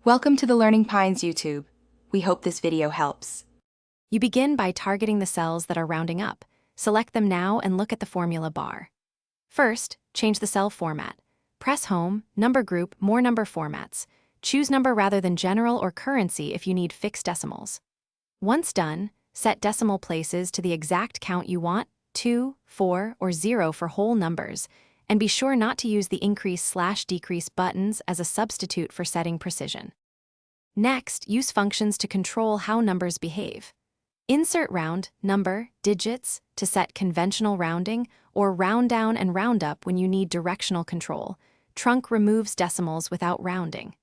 Welcome to the Learning Pines YouTube. We hope this video helps. You begin by targeting the cells that are rounding up. Select them now and look at the formula bar. First, change the cell format. Press Home, Number Group, More Number Formats. Choose number rather than general or currency if you need fixed decimals. Once done, set decimal places to the exact count you want, 2, 4, or 0 for whole numbers, and be sure not to use the increase/decrease buttons as a substitute for setting precision. Next, use functions to control how numbers behave. Insert round, number, digits to set conventional rounding, or round down and round up when you need directional control. Trunc removes decimals without rounding.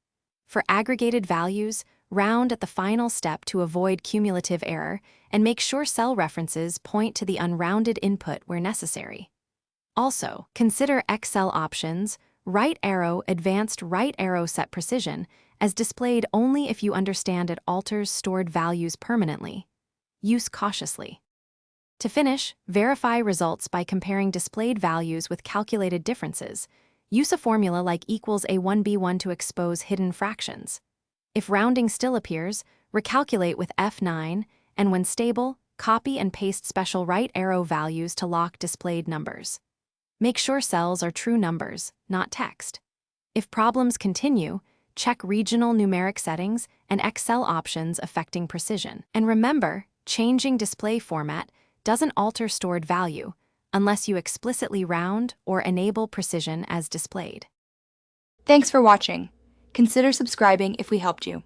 For aggregated values, round at the final step to avoid cumulative error, and make sure cell references point to the unrounded input where necessary. Also, consider Excel options, right arrow, advanced right arrow set precision, as displayed only if you understand it alters stored values permanently. Use cautiously. To finish, verify results by comparing displayed values with calculated differences. Use a formula like equals A1B1 to expose hidden fractions. If rounding still appears, recalculate with F9, and when stable, copy and paste special right arrow values to lock displayed numbers. Make sure cells are true numbers, not text. If problems continue, check regional numeric settings and Excel options affecting precision. And remember, changing display format doesn't alter stored value unless you explicitly round or enable precision as displayed. Thanks for watching. Consider subscribing if we helped you.